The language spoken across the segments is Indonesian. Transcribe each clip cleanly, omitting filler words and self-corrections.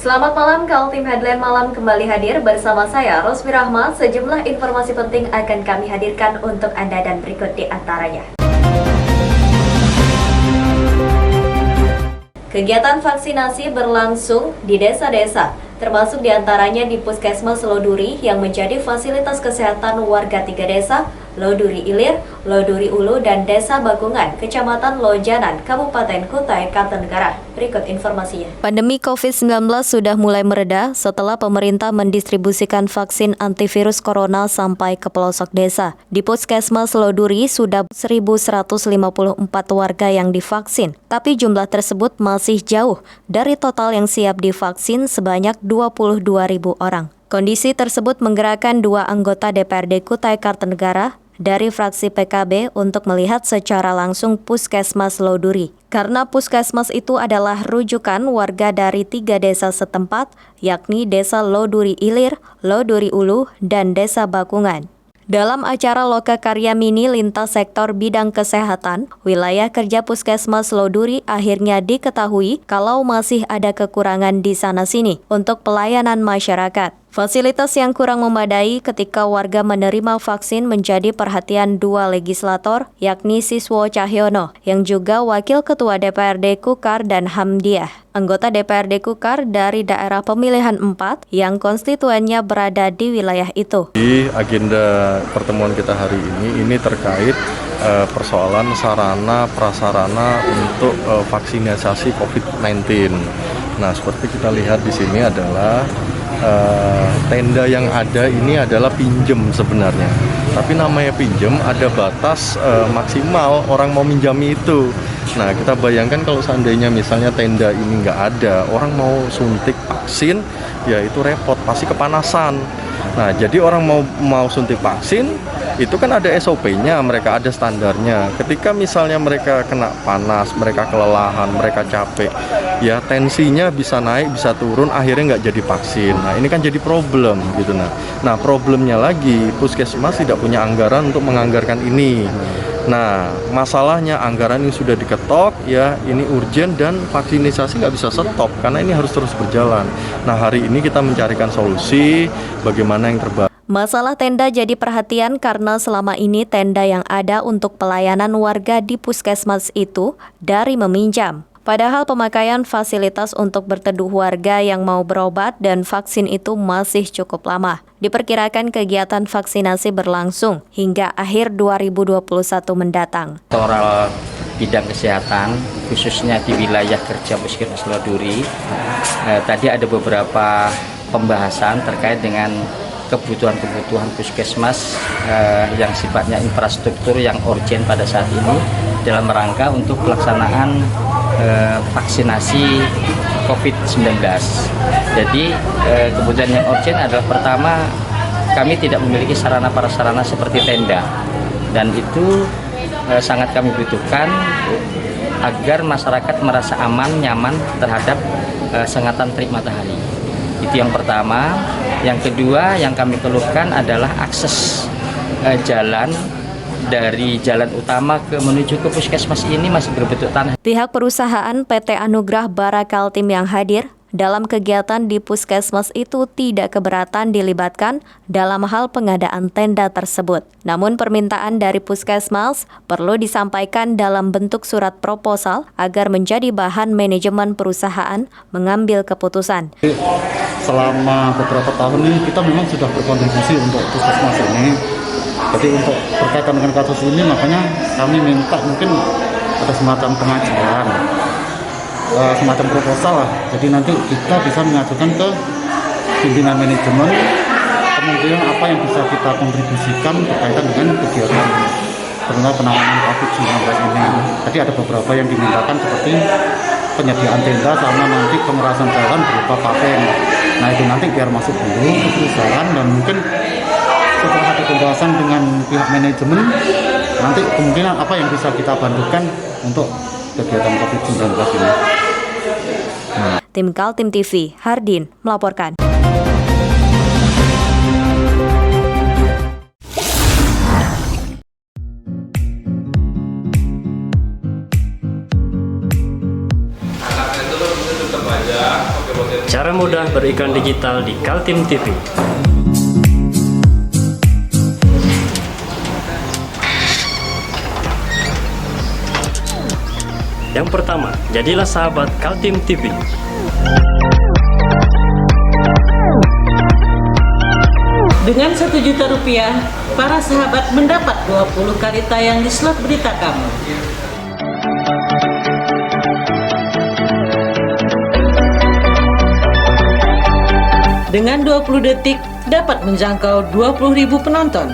Selamat malam, Kaltim Headline Malam kembali hadir bersama saya, Rosmi Rahma. Sejumlah informasi penting akan kami hadirkan untuk Anda dan berikut di antaranya. Kegiatan vaksinasi berlangsung di desa-desa, termasuk diantaranya di Puskesmas Loduri yang menjadi fasilitas kesehatan warga 3 desa, Loduri Ilir, Loduri Ulu, dan Desa Bakungan, Kecamatan Lojanan, Kabupaten Kutai Kartanegara. Berikut informasinya. Pandemi COVID-19 sudah mulai mereda setelah pemerintah mendistribusikan vaksin antivirus corona sampai ke pelosok desa. Di Puskesmas Loduri sudah 1.154 warga yang divaksin, tapi jumlah tersebut masih jauh dari total yang siap divaksin sebanyak 22.000 orang. Kondisi tersebut menggerakkan 2 anggota DPRD Kutai Kartanegara dari fraksi PKB untuk melihat secara langsung Puskesmas Loduri. Karena Puskesmas itu adalah rujukan warga dari 3 desa setempat, yakni Desa Loduri Ilir, Loduri Ulu, dan Desa Bakungan. Dalam acara Lokakarya Mini lintas sektor bidang kesehatan, wilayah kerja Puskesmas Loduri akhirnya diketahui kalau masih ada kekurangan di sana-sini untuk pelayanan masyarakat. Fasilitas yang kurang memadai ketika warga menerima vaksin menjadi perhatian 2 legislator, yakni Siswo Cahyono, yang juga Wakil Ketua DPRD Kukar dan Hamdiah. Anggota DPRD Kukar dari daerah pemilihan 4 yang konstituennya berada di wilayah itu. Di agenda pertemuan kita hari ini terkait persoalan sarana prasarana untuk vaksinasi COVID-19. Nah, seperti kita lihat di sini adalah tenda yang ada ini adalah pinjem sebenarnya. Tapi namanya pinjem ada batas maksimal orang mau minjami itu. Nah, kita bayangkan kalau seandainya misalnya tenda ini nggak ada, orang mau suntik vaksin, ya itu repot, pasti kepanasan. Nah, jadi orang mau suntik vaksin, itu kan ada SOP-nya, mereka ada standarnya. Ketika misalnya mereka kena panas, mereka kelelahan, mereka capek, ya tensinya bisa naik, bisa turun, akhirnya nggak jadi vaksin. Nah, ini kan jadi problem gitu. Nah, problemnya lagi, Puskesmas tidak punya anggaran untuk menganggarkan ini. Nah, masalahnya anggaran ini sudah diketok, ya ini urgent dan vaksinasi nggak bisa stop karena ini harus terus berjalan. Nah, hari ini kita mencarikan solusi bagaimana yang terbaik. Masalah tenda jadi perhatian karena selama ini tenda yang ada untuk pelayanan warga di Puskesmas itu dari meminjam. Padahal pemakaian fasilitas untuk berteduh warga yang mau berobat dan vaksin itu masih cukup lama. Diperkirakan kegiatan vaksinasi berlangsung hingga akhir 2021 mendatang. Sektoral bidang kesehatan, khususnya di wilayah kerja Puskesmas Loduri, tadi ada beberapa pembahasan terkait dengan kebutuhan-kebutuhan Puskesmas yang sifatnya infrastruktur yang urgent pada saat ini dalam rangka untuk pelaksanaan vaksinasi COVID-19. Jadi kebutuhan yang urgent adalah pertama, kami tidak memiliki sarana prasarana seperti tenda, dan itu sangat kami butuhkan agar masyarakat merasa aman, nyaman terhadap sengatan terik matahari. Itu yang pertama. Yang kedua yang kami keluhkan adalah akses jalan dari jalan utama menuju ke Puskesmas ini masih berbentuk tanah. Pihak perusahaan PT Anugrah Bara Kaltim yang hadir dalam kegiatan di Puskesmas itu tidak keberatan dilibatkan dalam hal pengadaan tenda tersebut. Namun permintaan dari Puskesmas perlu disampaikan dalam bentuk surat proposal agar menjadi bahan manajemen perusahaan mengambil keputusan. Selama beberapa tahun ini kita memang sudah berkontribusi untuk Puskesmas ini. Jadi untuk berkaitan dengan kasus ini makanya kami minta mungkin ada semacam pengajuan, semacam proposal lah. Jadi nanti kita bisa mengajukan ke pimpinan manajemen kemungkinan apa yang bisa kita kontribusikan berkaitan dengan kegiatan penanganan COVID-19 ini. Tadi ada beberapa yang dimintakan seperti penyediaan tenda sama nanti pengerasan jalan berupa paving. Nah, itu nanti biar masuk dulu ke perusahaan dan mungkin setelah ada pembahasan dengan pihak manajemen, nanti kemungkinan apa yang bisa kita bantukan untuk kegiatan COVID-19 ini. Tim Kaltim TV, Hardin melaporkan. Anaknya itu tetap aja pakai Cara mudah beriklan digital di Kaltim TV. Yang pertama, jadilah sahabat Kaltim TV. Dengan Rp1.000.000, para sahabat mendapat 20 kali tayang di slot berita kamu. Dengan 20 detik dapat menjangkau 20.000 penonton.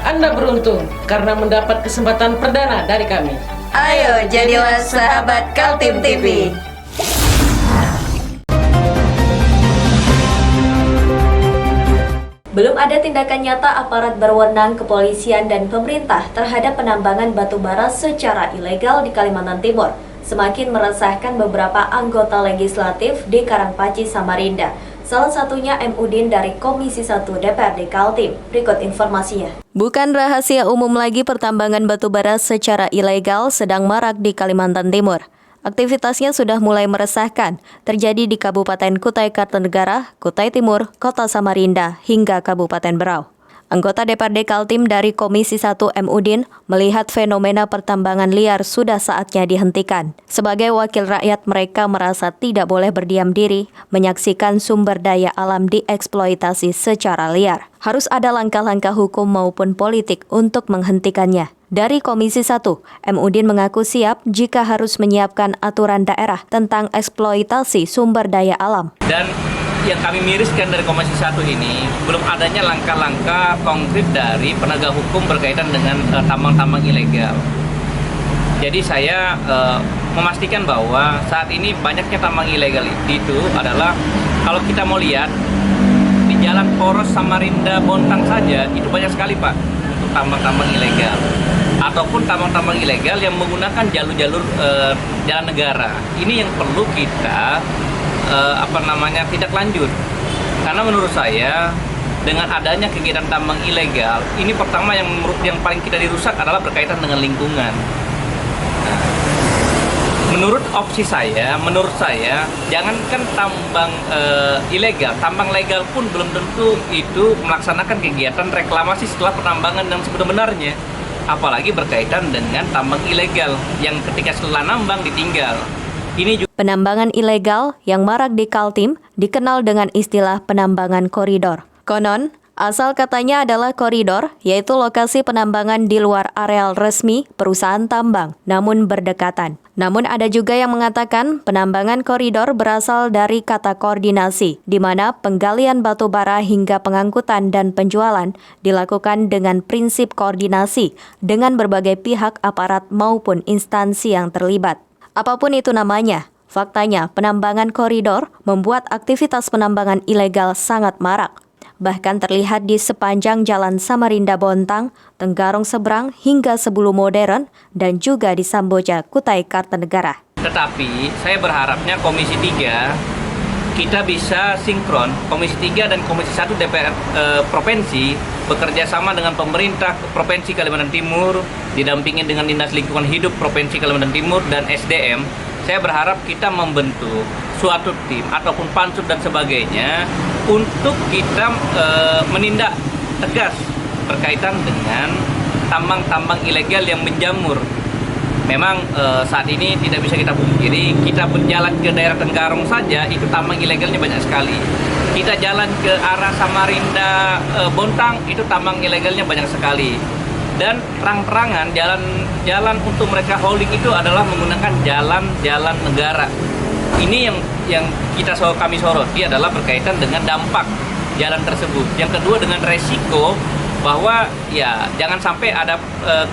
Anda beruntung karena mendapat kesempatan perdana dari kami. Ayo jadilah sahabat Kaltim TV. Belum ada tindakan nyata aparat berwenang kepolisian dan pemerintah terhadap penambangan batu bara secara ilegal di Kalimantan Timur. Semakin meresahkan beberapa anggota legislatif di Karangpaci, Samarinda. Salah satunya M. Udin dari Komisi 1 DPRD Kaltim. Berikut informasinya. Bukan rahasia umum lagi pertambangan batu bara secara ilegal sedang marak di Kalimantan Timur. Aktivitasnya sudah mulai meresahkan, terjadi di Kabupaten Kutai Kartanegara, Kutai Timur, Kota Samarinda, hingga Kabupaten Berau. Anggota DPRD Kaltim dari Komisi 1 M. Udin melihat fenomena pertambangan liar sudah saatnya dihentikan. Sebagai wakil rakyat, mereka merasa tidak boleh berdiam diri menyaksikan sumber daya alam dieksploitasi secara liar. Harus ada langkah-langkah hukum maupun politik untuk menghentikannya. Dari Komisi 1, M. Udin mengaku siap jika harus menyiapkan aturan daerah tentang eksploitasi sumber daya alam. Dan yang kami miriskan dari Komisi 1 ini, belum adanya langkah-langkah konkret dari penegak hukum berkaitan dengan tambang-tambang ilegal. Jadi saya memastikan bahwa saat ini banyaknya tambang ilegal itu adalah, kalau kita mau lihat, di Jalan Poros Samarinda Bontang saja, itu banyak sekali Pak, untuk tambang-tambang ilegal. Ataupun tambang-tambang ilegal yang menggunakan jalur-jalur jalan negara. Ini yang perlu kita tidak lanjut, karena menurut saya dengan adanya kegiatan tambang ilegal ini, pertama yang paling kita dirusak adalah berkaitan dengan lingkungan. Nah, menurut saya jangankan tambang ilegal, tambang legal pun belum tentu itu melaksanakan kegiatan reklamasi setelah penambangan yang sebenarnya, apalagi berkaitan dengan tambang ilegal yang ketika setelah nambang ditinggal. Penambangan ilegal yang marak di Kaltim dikenal dengan istilah penambangan koridor. Konon, asal katanya adalah koridor, yaitu lokasi penambangan di luar areal resmi perusahaan tambang, namun berdekatan. Namun ada juga yang mengatakan penambangan koridor berasal dari kata koordinasi, di mana penggalian batu bara hingga pengangkutan dan penjualan dilakukan dengan prinsip koordinasi dengan berbagai pihak aparat maupun instansi yang terlibat. Apapun itu namanya, faktanya penambangan koridor membuat aktivitas penambangan ilegal sangat marak. Bahkan terlihat di sepanjang Jalan Samarinda Bontang, Tenggarong Seberang hingga Sebulu Modern, dan juga di Samboja, Kutai Kartanegara. Tetapi saya berharapnya Komisi 3 kita bisa sinkron, Komisi 3 dan Komisi 1 DPR Provinsi bekerja sama dengan pemerintah Provinsi Kalimantan Timur, didampingi dengan Dinas Lingkungan Hidup Provinsi Kalimantan Timur dan SDM. Saya berharap kita membentuk suatu tim ataupun pansus dan sebagainya untuk kita menindak tegas berkaitan dengan tambang-tambang ilegal yang menjamur. Memang saat ini tidak bisa kita pungkiri, kita berjalan ke daerah Tenggarong saja itu tambang ilegalnya banyak sekali. Kita jalan ke arah Samarinda Bontang itu tambang ilegalnya banyak sekali. Dan terang-terangan jalan untuk mereka hauling itu adalah menggunakan jalan negara. Ini yang kami soroti adalah berkaitan dengan dampak jalan tersebut. Yang kedua dengan resiko bahwa ya jangan sampai ada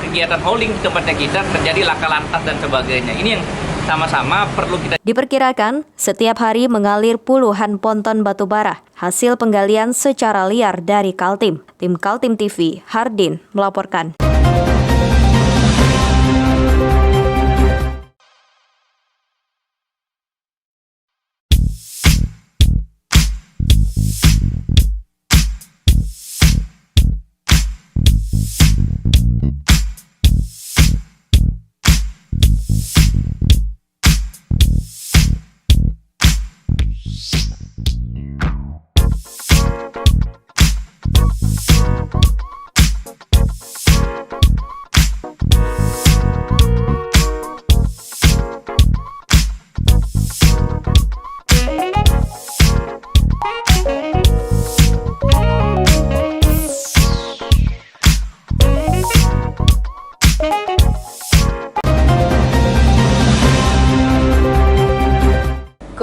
kegiatan hauling di tempatnya kita terjadi laka lantas dan sebagainya. Ini yang sama-sama perlu kita. Diperkirakan setiap hari mengalir puluhan ponton batu bara hasil penggalian secara liar dari Kaltim. Tim Kaltim TV, Hardin melaporkan.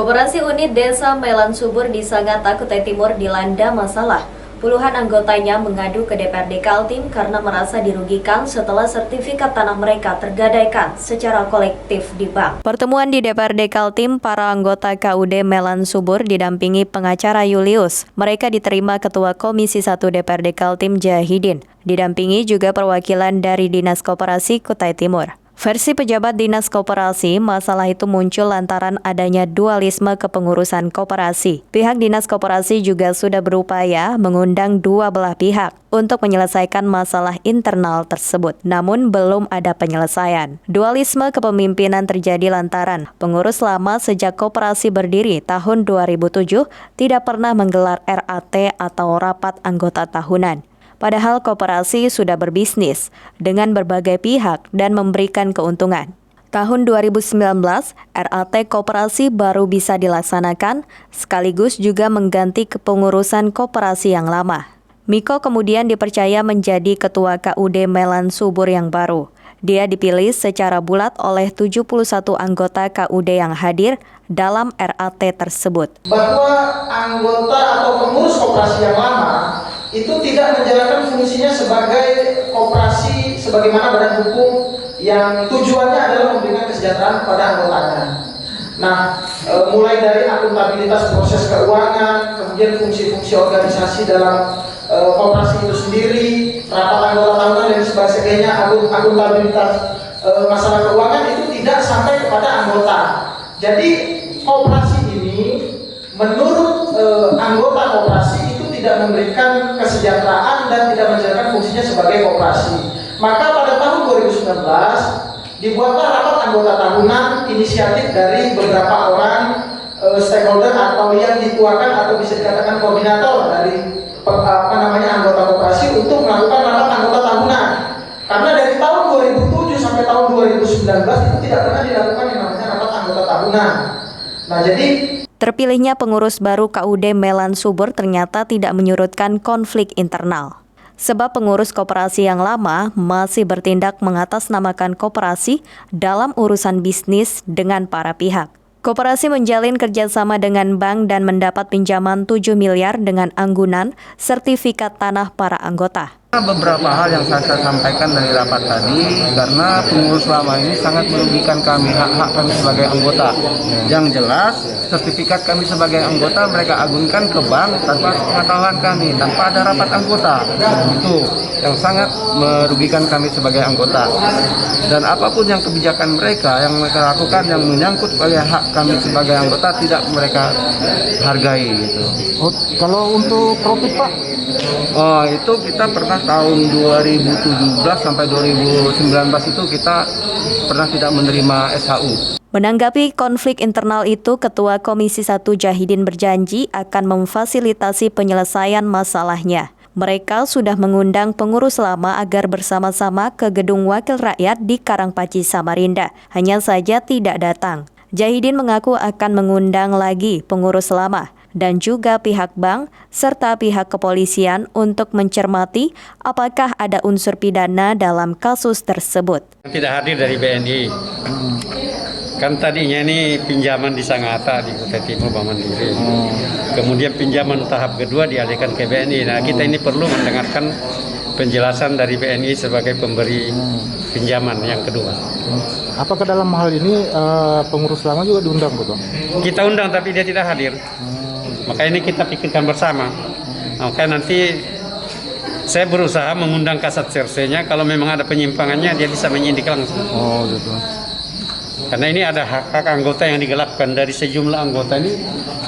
Koperasi Unit Desa Melan Subur di Sangatta, Kutai Timur dilanda masalah. Puluhan anggotanya mengadu ke DPRD Kaltim karena merasa dirugikan setelah sertifikat tanah mereka tergadaikan secara kolektif di bank. Pertemuan di DPRD Kaltim, para anggota KUD Melan Subur didampingi pengacara Julius. Mereka diterima Ketua Komisi 1 DPRD Kaltim Jahidin. Didampingi juga perwakilan dari Dinas Koperasi Kutai Timur. Versi pejabat Dinas Koperasi, masalah itu muncul lantaran adanya dualisme kepengurusan koperasi. Pihak Dinas Koperasi juga sudah berupaya mengundang dua belah pihak untuk menyelesaikan masalah internal tersebut, namun belum ada penyelesaian. Dualisme kepemimpinan terjadi lantaran pengurus lama sejak koperasi berdiri tahun 2007 tidak pernah menggelar RAT atau rapat anggota tahunan. Padahal koperasi sudah berbisnis dengan berbagai pihak dan memberikan keuntungan. Tahun 2019, RAT koperasi baru bisa dilaksanakan, sekaligus juga mengganti kepengurusan koperasi yang lama. Miko kemudian dipercaya menjadi Ketua KUD Melan Subur yang baru. Dia dipilih secara bulat oleh 71 anggota KUD yang hadir dalam RAT tersebut. Bahwa anggota atau pengurus koperasi yang lama itu tidak menjalankan fungsinya sebagai koperasi sebagaimana badan hukum yang tujuannya adalah memberikan kesejahteraan kepada anggotanya. Nah, mulai dari akuntabilitas proses keuangan, kemudian fungsi-fungsi organisasi dalam koperasi itu sendiri, rapat anggota tahunan dan sebagainya, akuntabilitas masalah keuangan itu tidak sampai kepada anggota. Jadi koperasi ini menurut anggota koperasi itu tidak memberikan kesejahteraan dan tidak menjalankan fungsinya sebagai koperasi. Maka pada tahun 2019 dibuatlah rapat anggota tahunan inisiatif dari beberapa orang stakeholder atau yang dituakan atau bisa dikatakan koordinator dari anggota koperasi untuk melakukan rapat anggota tahunan. Karena dari tahun 2007 sampai tahun 2019 itu tidak pernah dilakukan yang namanya rapat anggota tahunan. Nah, jadi terpilihnya pengurus baru KUD Melan Subur ternyata tidak menyurutkan konflik internal. Sebab pengurus koperasi yang lama masih bertindak mengatasnamakan koperasi dalam urusan bisnis dengan para pihak. Koperasi menjalin kerjasama dengan bank dan mendapat pinjaman 7 miliar dengan anggunan sertifikat tanah para anggota. Beberapa hal yang saya sampaikan dari rapat tadi, karena pengurus lama ini sangat merugikan kami, hak-hak kami sebagai anggota. Yang jelas, sertifikat kami sebagai anggota mereka agunkan ke bank tanpa pengetahuan kami, tanpa ada rapat anggota. Itu yang sangat merugikan kami sebagai anggota. Dan apapun yang kebijakan mereka yang mereka lakukan yang menyangkut pada hak kami sebagai anggota tidak mereka hargai gitu. Oh, kalau untuk profit Pak? Oh, itu kita pernah tahun 2017 sampai 2019 itu kita pernah tidak menerima SHU. Menanggapi konflik internal itu, Ketua Komisi 1 Jahidin berjanji akan memfasilitasi penyelesaian masalahnya. Mereka sudah mengundang pengurus lama agar bersama-sama ke Gedung Wakil Rakyat di Karangpaci, Samarinda. Hanya saja tidak datang. Jahidin mengaku akan mengundang lagi pengurus lama dan juga pihak bank serta pihak kepolisian untuk mencermati apakah ada unsur pidana dalam kasus tersebut. Tidak hadir dari BNI. Kan tadinya ini pinjaman di Sangatta di Kutai Timur Bank Mandiri. Kemudian pinjaman tahap kedua dialihkan ke BNI. Nah, kita ini perlu mendengarkan penjelasan dari BNI sebagai pemberi pinjaman yang kedua. Apakah dalam hal ini pengurus lama juga diundang, Betul? Kita undang tapi dia tidak hadir. Maka ini kita pikirkan bersama. Maka nanti saya berusaha mengundang Kasat Serse-nya, kalau memang ada penyimpangannya dia bisa menyidik langsung. Oh, gitu. Karena ini ada hak-hak anggota yang digelapkan dari sejumlah anggota ini,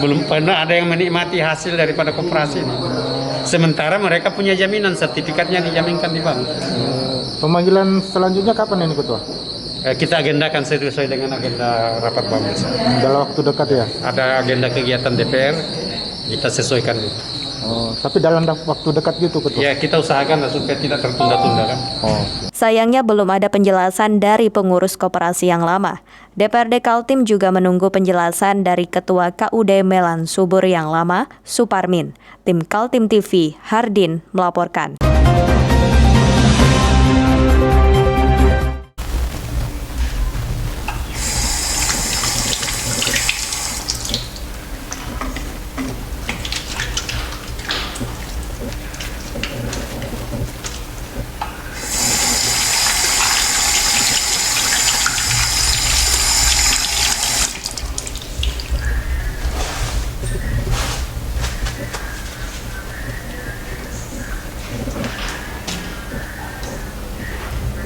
belum pernah ada yang menikmati hasil daripada koperasi ini. Sementara mereka punya jaminan, sertifikatnya dijaminkan di bank. Pemanggilan selanjutnya kapan ini, Ketua? Kita agendakan sesuai dengan agenda rapat BAM. Dalam waktu dekat ya? Ada agenda kegiatan DPR, kita sesuaikan. Oh, tapi dalam waktu dekat gitu, Ketua? Ya, kita usahakan supaya tidak tertunda-tunda kan. Oh. Sayangnya belum ada penjelasan dari pengurus koperasi yang lama. DPRD Kaltim juga menunggu penjelasan dari Ketua KUD Melan Subur yang lama, Suparmin. Tim Kaltim TV, Hardin melaporkan.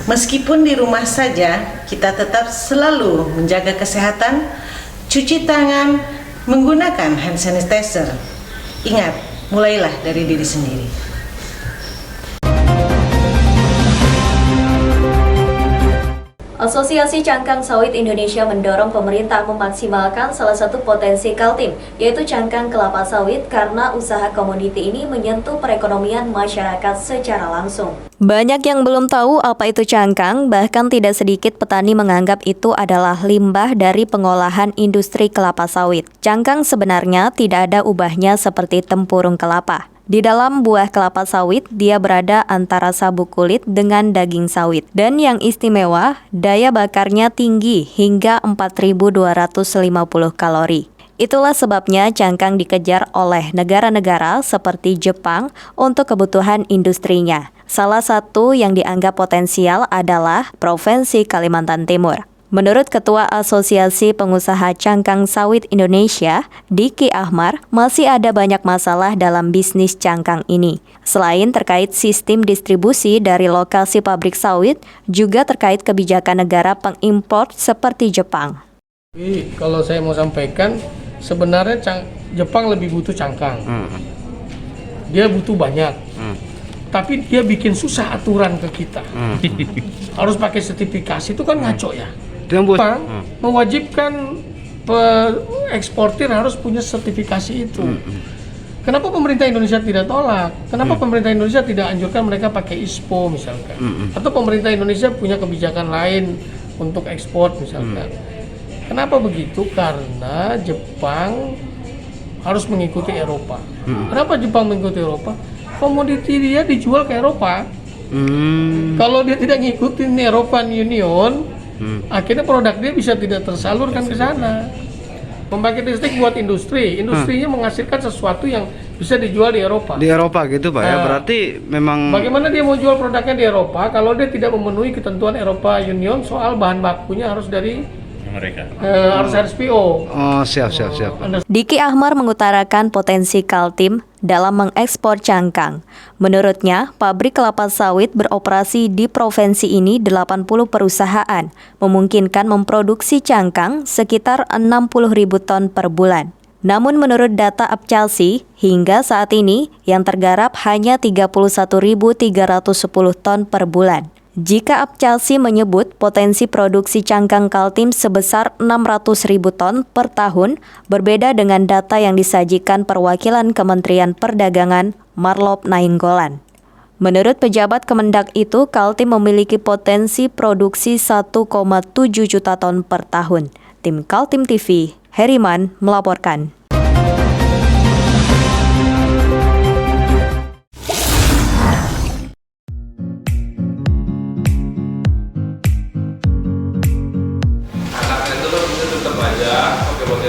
Meskipun di rumah saja, kita tetap selalu menjaga kesehatan, cuci tangan, menggunakan hand sanitizer. Ingat, mulailah dari diri sendiri. Asosiasi Cangkang Sawit Indonesia mendorong pemerintah memaksimalkan salah satu potensi Kaltim, yaitu cangkang kelapa sawit karena usaha komoditi ini menyentuh perekonomian masyarakat secara langsung. Banyak yang belum tahu apa itu cangkang, bahkan tidak sedikit petani menganggap itu adalah limbah dari pengolahan industri kelapa sawit. Cangkang sebenarnya tidak ada ubahnya seperti tempurung kelapa. Di dalam buah kelapa sawit, dia berada antara sabuk kulit dengan daging sawit. Dan yang istimewa, daya bakarnya tinggi hingga 4.250 kalori. Itulah sebabnya cangkang dikejar oleh negara-negara seperti Jepang untuk kebutuhan industrinya. Salah satu yang dianggap potensial adalah Provinsi Kalimantan Timur. Menurut Ketua Asosiasi Pengusaha Cangkang Sawit Indonesia, Diki Ahmar, masih ada banyak masalah dalam bisnis cangkang ini. Selain terkait sistem distribusi dari lokasi pabrik sawit, juga terkait kebijakan negara pengimpor seperti Jepang. Kalau saya mau sampaikan, sebenarnya Jepang lebih butuh cangkang. Dia butuh banyak. Tapi dia bikin susah aturan ke kita. Harus pakai sertifikasi, itu kan ngaco ya. Jepang mewajibkan eksportir harus punya sertifikasi itu. Kenapa pemerintah Indonesia tidak tolak? Kenapa pemerintah Indonesia tidak anjurkan mereka pakai ISPO misalkan? Atau pemerintah Indonesia punya kebijakan lain untuk ekspor misalkan? Kenapa begitu? Karena Jepang harus mengikuti Eropa. Kenapa Jepang mengikuti Eropa? Komoditi dia dijual ke Eropa. Kalau dia tidak ngikutin European Union, akhirnya produk dia bisa tidak tersalurkan ke sana. Pembangkit listrik buat industrinya menghasilkan sesuatu yang bisa dijual di Eropa. Di Eropa gitu Pak ya, berarti memang... Bagaimana dia mau jual produknya di Eropa kalau dia tidak memenuhi ketentuan Eropa Union soal bahan bakunya harus dari mereka, harus RSPO. Oh, siap. Diki Ahmar mengutarakan potensi Kaltim dalam mengekspor cangkang. Menurutnya, pabrik kelapa sawit beroperasi di provinsi ini 80 perusahaan, memungkinkan memproduksi cangkang sekitar 60.000 ton per bulan. Namun menurut data Apcalsi, hingga saat ini yang tergarap hanya 31.310 ton per bulan. Jika Apcalsi menyebut potensi produksi cangkang Kaltim sebesar 600.000 ton per tahun, berbeda dengan data yang disajikan perwakilan Kementerian Perdagangan Marlop Nainggolan. Menurut pejabat Kemendak itu, Kaltim memiliki potensi produksi 1,7 juta ton per tahun. Tim Kaltim TV, Heriman melaporkan.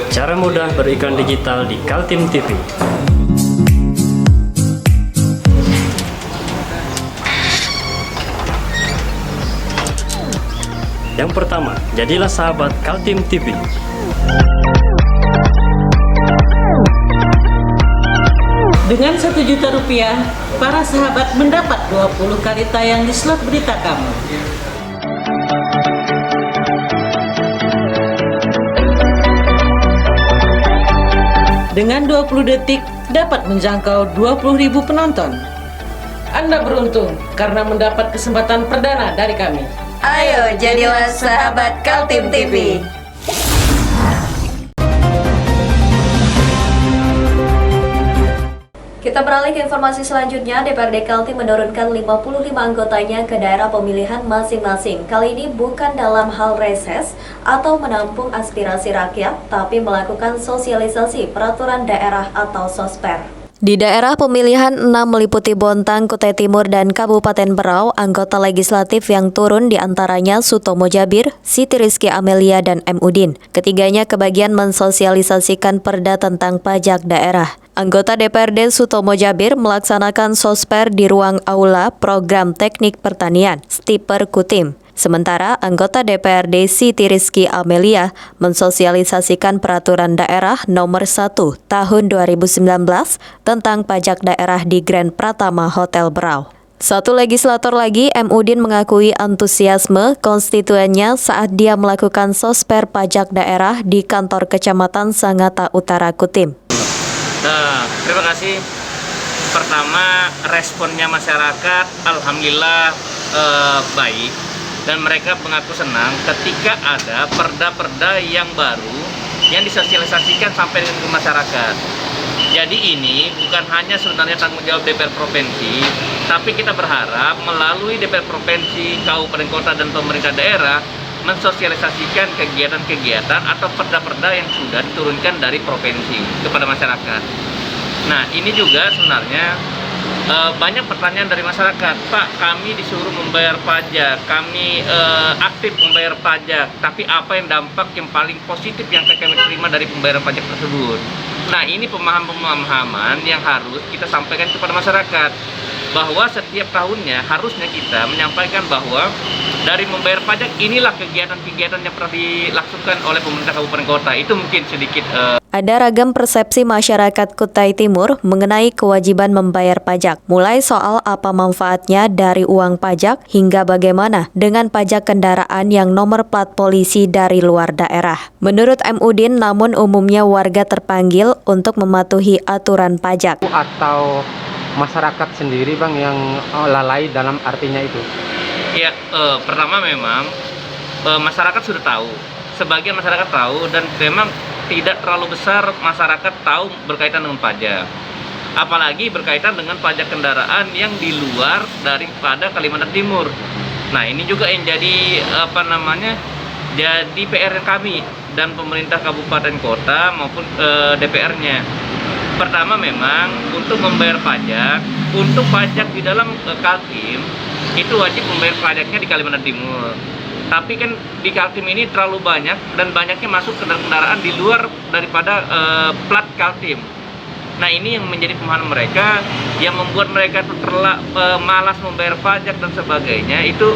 Cara mudah beriklan digital di Kaltim TV. Yang pertama, jadilah sahabat Kaltim TV. Dengan Rp1 juta, para sahabat mendapat 20 kali tayang di slot berita kamu. Dengan 20 detik dapat menjangkau 20.000 penonton. Anda beruntung karena mendapat kesempatan perdana dari kami. Ayo jadilah sahabat Kaltim TV. Kita beralih ke informasi selanjutnya. DPRD Kaltim menurunkan 55 anggotanya ke daerah pemilihan masing-masing. Kali ini bukan dalam hal reses atau menampung aspirasi rakyat, tapi melakukan sosialisasi peraturan daerah atau sosper. Di daerah pemilihan 6 meliputi Bontang, Kutai Timur, dan Kabupaten Berau, anggota legislatif yang turun diantaranya Sutomo Jabir, Siti Rizky Amelia, dan M. Udin. Ketiganya kebagian mensosialisasikan perda tentang pajak daerah. Anggota DPRD Sutomo Jabir melaksanakan sosper di ruang aula program teknik pertanian, Stiper Kutim. Sementara anggota DPRD Siti Rizky Amelia mensosialisasikan peraturan daerah nomor 1 tahun 2019 tentang pajak daerah di Grand Pratama Hotel Berau. Satu legislator lagi, M. Udin mengakui antusiasme konstituennya saat dia melakukan sosper pajak daerah di kantor Kecamatan Sangatta Utara, Kutim. Terima kasih. Pertama, responnya masyarakat alhamdulillah baik, dan mereka mengaku senang ketika ada perda-perda yang baru yang disosialisasikan sampai ke masyarakat. Jadi ini bukan hanya sebenarnya tanggung jawab DPR Provinsi, tapi kita berharap melalui DPR Provinsi, Kabupaten Kota, dan pemerintah daerah mensosialisasikan kegiatan-kegiatan atau perda-perda yang sudah diturunkan dari provinsi kepada masyarakat. Nah, ini juga sebenarnya banyak pertanyaan dari masyarakat. Pak, kami disuruh membayar pajak, kami aktif membayar pajak, tapi apa yang dampak yang paling positif yang kami terima dari pembayaran pajak tersebut? Nah, ini pemahaman yang harus kita sampaikan kepada masyarakat, bahwa setiap tahunnya harusnya kita menyampaikan bahwa dari membayar pajak inilah kegiatan-kegiatan yang pernah dilakukan oleh pemerintah kabupaten kota. Itu mungkin sedikit Ada ragam persepsi masyarakat Kutai Timur mengenai kewajiban membayar pajak, mulai soal apa manfaatnya dari uang pajak hingga bagaimana dengan pajak kendaraan yang nomor plat polisi dari luar daerah. Menurut M. Udin, namun umumnya warga terpanggil untuk mematuhi aturan pajak. Atau masyarakat sendiri Bang yang lalai dalam artinya itu? Ya, pertama memang masyarakat sudah tahu, sebagian masyarakat tahu, dan memang tidak terlalu besar masyarakat tahu berkaitan dengan pajak, apalagi berkaitan dengan pajak kendaraan yang di luar daripada Kalimantan Timur. Nah, ini juga yang jadi jadi PR kami dan pemerintah kabupaten kota maupun DPR-nya. Pertama memang untuk membayar pajak, untuk pajak di dalam Kaltim itu wajib membayar pajaknya di Kalimantan Timur. Tapi kan di Kaltim ini terlalu banyak dan banyaknya masuk kendaraan di luar daripada plat Kaltim. Nah, ini yang menjadi pemahaman mereka, yang membuat mereka itu malas membayar pajak dan sebagainya, itu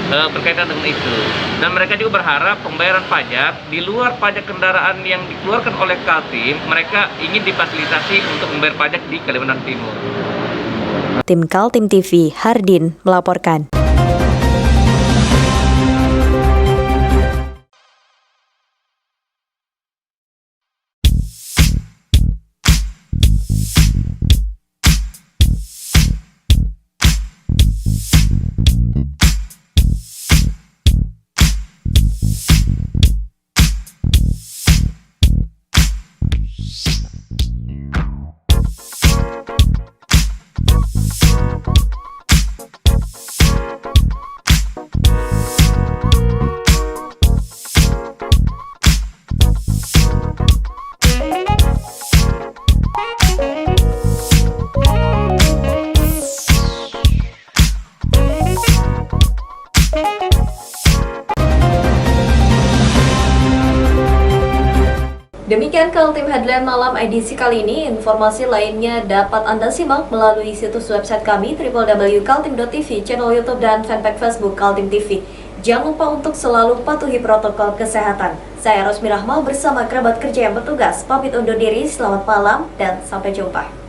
berkaitan dengan itu. Dan mereka juga berharap pembayaran pajak di luar pajak kendaraan yang dikeluarkan oleh Kaltim, mereka ingin difasilitasi untuk membayar pajak di Kalimantan Timur. Tim Kaltim TV, Hardin melaporkan. Demikian Kaltim Headline Malam edisi kali ini. Informasi lainnya dapat Anda simak melalui situs website kami www.kaltim.tv, channel YouTube dan fanpage Facebook Kaltim TV. Jangan lupa untuk selalu patuhi protokol kesehatan. Saya Rosmi Rahmal bersama kerabat kerja yang bertugas pamit undur diri. Selamat malam dan sampai jumpa.